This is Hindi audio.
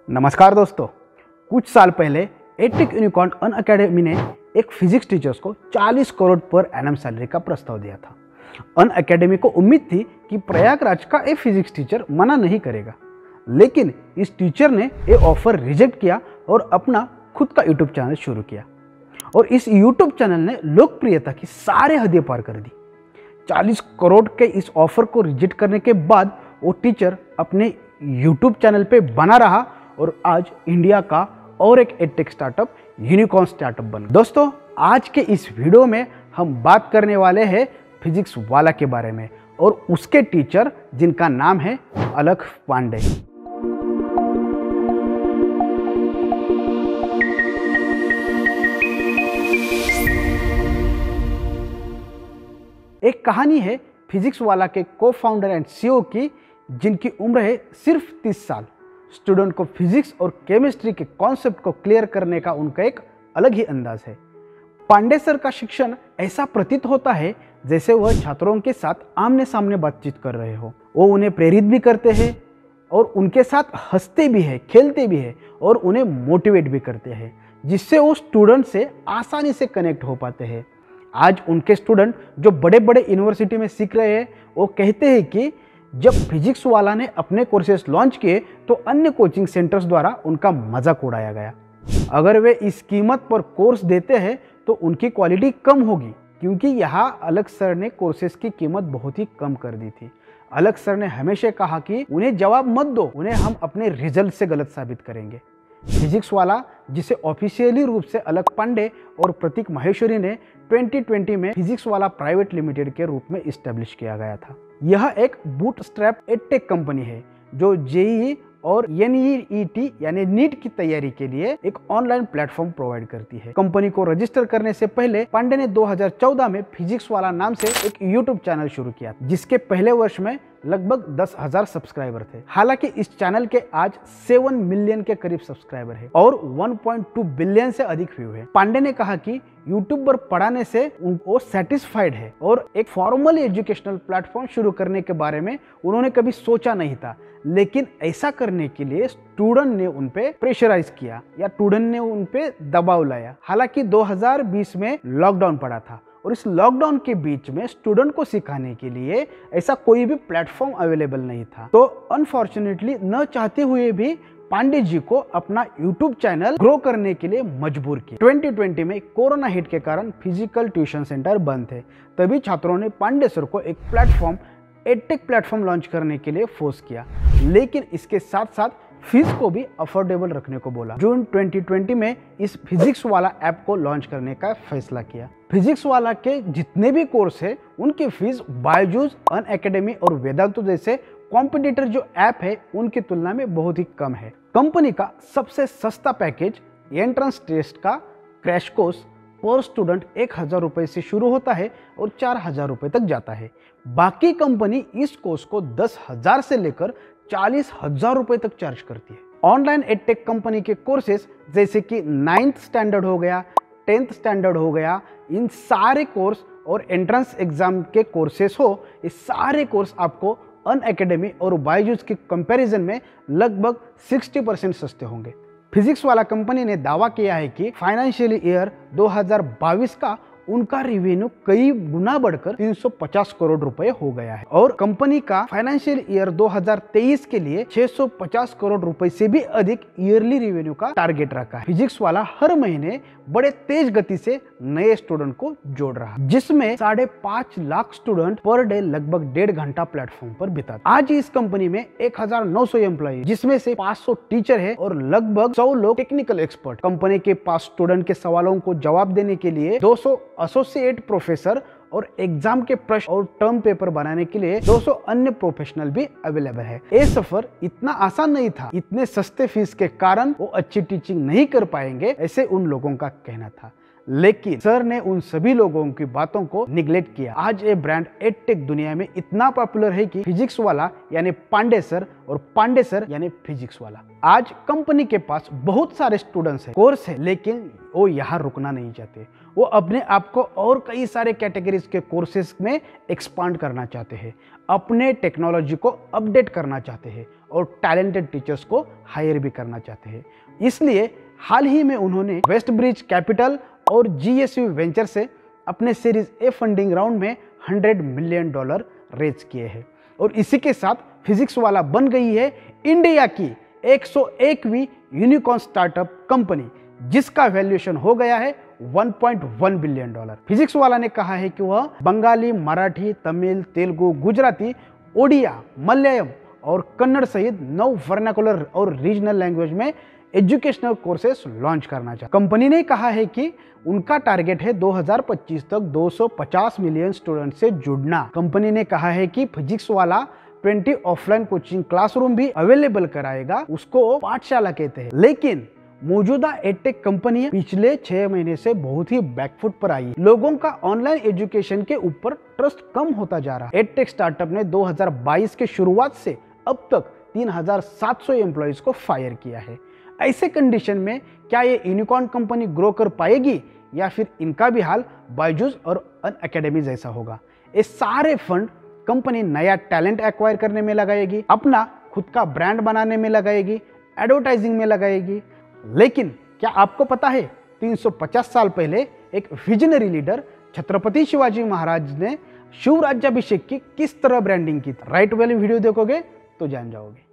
नमस्कार दोस्तों, कुछ साल पहले एडटेक यूनिकॉर्न अनअकैडमी ने एक फिजिक्स टीचर्स को 40 करोड़ पर एनम सैलरी का प्रस्ताव दिया था। अनअकैडमी को उम्मीद थी कि प्रयागराज का एक फिजिक्स टीचर मना नहीं करेगा, लेकिन इस टीचर ने ये ऑफर रिजेक्ट किया और अपना खुद का यूट्यूब चैनल शुरू किया। और इस यूट्यूब चैनल ने लोकप्रियता की सारे हदें पार कर दी। 40 करोड़ के इस ऑफर को रिजेक्ट करने के बाद वो टीचर अपने यूट्यूब चैनल पे बना रहा और आज इंडिया का और एक एडटेक स्टार्टअप यूनिकॉर्न स्टार्टअप बन गया। दोस्तों, आज के इस वीडियो में हम बात करने वाले हैं फिजिक्स वाला के बारे में और उसके टीचर जिनका नाम है अलख पांडे। एक कहानी है फिजिक्स वाला के को फाउंडर एंड सीईओ की, जिनकी उम्र है सिर्फ 30 साल। स्टूडेंट को फिजिक्स और केमिस्ट्री के कॉन्सेप्ट को क्लियर करने का उनका एक अलग ही अंदाज है। पांडे सर का शिक्षण ऐसा प्रतीत होता है जैसे वह छात्रों के साथ आमने सामने बातचीत कर रहे हो। वो उन्हें प्रेरित भी करते हैं और उनके साथ हंसते भी हैं, खेलते भी हैं और उन्हें मोटिवेट भी करते हैं, जिससे वो स्टूडेंट से आसानी से कनेक्ट हो पाते हैं। आज उनके स्टूडेंट जो बड़े बड़े यूनिवर्सिटी में सीख रहे हैं, वो कहते हैं कि जब फिजिक्स वाला ने अपने कोर्सेज लॉन्च किए तो अन्य कोचिंग सेंटर्स द्वारा उनका मजाक उड़ाया गया। अगर वे इस कीमत पर कोर्स देते हैं तो उनकी क्वालिटी कम होगी, क्योंकि यहाँ अलख सर ने कोर्सेज की कीमत बहुत ही कम कर दी थी। अलख सर ने हमेशा कहा कि उन्हें जवाब मत दो, उन्हें हम अपने रिजल्ट से गलत साबित करेंगे। फिजिक्स वाला, जिसे ऑफिशियली रूप से अलख पांडे और प्रतीक माहेश्वरी ने 2020 में फिजिक्स वाला प्राइवेट लिमिटेड के रूप में इस्टेब्लिश किया गया था। यह एक बूटस्ट्रैप एडटेक कंपनी है जो जेईई और एनईईटी यानी नीट की तैयारी के लिए एक ऑनलाइन प्लेटफॉर्म प्रोवाइड करती है। कंपनी को रजिस्टर करने से पहले पांडे ने 2014 में फिजिक्स वाला नाम से एक यूट्यूब चैनल शुरू किया, जिसके पहले वर्ष में लगभग 10,000 सब्सक्राइबर थे। हालांकि इस चैनल के आज 7 मिलियन के करीब सब्सक्राइबर है और 1.2 बिलियन से अधिक व्यू है। पांडे ने कहा कि यूट्यूब पर पढ़ाने से वो सेटिस्फाइड है और एक फॉर्मल एजुकेशनल प्लेटफॉर्म शुरू करने के बारे में उन्होंने कभी सोचा नहीं था, लेकिन ऐसा करने के लिए स्टूडेंट ने उन पे प्रेशराइज किया या स्टूडेंट ने उन पे दबाव लाया। हालांकि 2020 में लॉकडाउन पड़ा था और इस लॉकडाउन के बीच में स्टूडेंट को सिखाने के लिए ऐसा कोई भी प्लेटफॉर्म अवेलेबल नहीं था, तो अनफॉर्चुनेटली न चाहते हुए भी पांडे जी को अपना यूट्यूब चैनल ग्रो करने के लिए मजबूर किया। 2020 में कोरोना हिट के कारण फिजिकल ट्यूशन सेंटर बंद थे, तभी छात्रों ने पांडे सर को एक प्लेटफॉर्म एडटेक प्लेटफॉर्म लॉन्च करने के लिए फोर्स किया, लेकिन इसके साथ साथ फीस को भी अफोर्डेबल रखने को बोला। जून 2020 में इस फिजिक्स वाला ऐप को लॉन्च करने का फैसला किया। फिजिक्स वाला के जितने भी कोर्स है उनकी फीस बायजूस, अनअकैडमी और वेदांतु जैसे कॉम्पिटिटर जो ऐप है उनकी तुलना में बहुत ही कम है। कंपनी का सबसे सस्ता पैकेज एंट्रेंस टेस्ट का क्रैश कोर्स पर स्टूडेंट 1,000 रुपए से शुरू होता है और 4,000 रुपए तक जाता है। बाकी कंपनी इस कोर्स को 10,000 से लेकर 40,000 रुपए तक चार्ज करती है। ऑनलाइन एडटेक कंपनी के कोर्सेज जैसे कि 9th स्टैंडर्ड हो गया, 10th स्टैंडर्ड हो गया, इन सारे कोर्स और एंट्रेंस एग्जाम के कोर्सेस हो, ये सारे कोर्स आपको अनअकैडमी और बायजूस के कंपैरिजन में लगभग 60% सस्ते होंगे। फिजिक्स वाला कंपनी ने दावा किया है कि फाइनेंशियल ईयर 2022 का उनका रेवेन्यू कई गुना बढ़कर 350 करोड़ रुपए हो गया है और कंपनी का फाइनेंशियल ईयर 2023 के लिए 650 करोड़ रुपए से भी अधिक ईयरली रेवेन्यू का टारगेट रखा है। फिजिक्स वाला हर महीने बड़े तेज गति से नए स्टूडेंट को जोड़ रहा है, जिसमें 5.5 लाख स्टूडेंट पर डे लगभग 1.5 घंटा प्लेटफॉर्म पर बिताते। आज इस कंपनी में 1,900 एम्प्लॉय, जिसमें से 500 टीचर है और लगभग 100 लोग टेक्निकल एक्सपर्ट। कंपनी के पास स्टूडेंट के सवालों को जवाब देने के लिए 200 एसोसिएट प्रोफेसर और एग्जाम के प्रश्न और टर्म पेपर बनाने के लिए 200 अन्य प्रोफेशनल भी अवेलेबल है। ये सफर इतना आसान नहीं था, इतने सस्ते फीस के कारण वो अच्छी टीचिंग नहीं कर पाएंगे, ऐसे उन लोगों का कहना था। लेकिन सर ने उन सभी लोगों की बातों को निगलेक्ट किया। आज ये ब्रांड एडटेक दुनिया में इतना पॉपुलर है कि फिजिक्स वाला यानी पांडे सर और पांडे सर यानी फिजिक्स वाला। आज कंपनी के पास बहुत सारे स्टूडेंट्स हैं, कोर्स है, लेकिन वो यहाँ रुकना नहीं चाहते। वो अपने आप को और कई सारे कैटेगरीज के कोर्सेज में एक्सपांड करना चाहते हैं, अपने टेक्नोलॉजी को अपडेट करना चाहते हैं और टैलेंटेड टीचर्स को हायर भी करना चाहते हैं। इसलिए हाल ही में उन्होंने वेस्ट ब्रिज कैपिटल और GSV वेंचर से अपने सीरीज ए फंडिंग राउंड में $100 मिलियन रेज किए हैं और इसी के साथ फिजिक्स वाला बन गई है इंडिया की 101वीं यूनिकॉर्न स्टार्टअप कंपनी, जिसका वैल्यूएशन हो गया है $1.1 बिलियन। फिजिक्स वाला ने कहा है कि वह बंगाली, मराठी, तमिल, तेलुगु, गुजराती, ओडिया, मलयालम और कन्नड़ सहित 9 वर्नाकुलर और रीजनल लैंग्वेज में एजुकेशनल कोर्सेस लॉन्च करना चाहता। कंपनी ने कहा है कि उनका टारगेट है 2025 तक 250 मिलियन स्टूडेंट से जुड़ना। कंपनी ने कहा है कि फिजिक्स वाला 20 ऑफलाइन कोचिंग क्लासरूम भी अवेलेबल कराएगा, उसको पाठशाला कहते हैं। लेकिन मौजूदा एडटेक कंपनी पिछले 6 महीने से बहुत ही बैकफुट पर आई। लोगों का ऑनलाइन एजुकेशन के ऊपर ट्रस्ट कम होता जा रहा है। एडटेक स्टार्टअप ने 2022 के शुरुआत से अब तक 3700 एम्प्लॉइज को फायर किया है। ऐसे कंडीशन में क्या ये यूनिकॉर्न कंपनी ग्रो कर पाएगी या फिर इनका भी हाल बायजूस और अनअकैडमी जैसा होगा? ये सारे फंड कंपनी नया टैलेंट एक्वायर करने में लगाएगी, अपना खुद का ब्रांड बनाने में लगाएगी, एडवर्टाइजिंग में लगाएगी। लेकिन क्या आपको पता है 350 साल पहले एक विजनरी लीडर छत्रपति शिवाजी महाराज ने शिव राज्याभिषेक की किस तरह ब्रांडिंग की? राइट वाली वीडियो देखोगे तो जान जाओगे।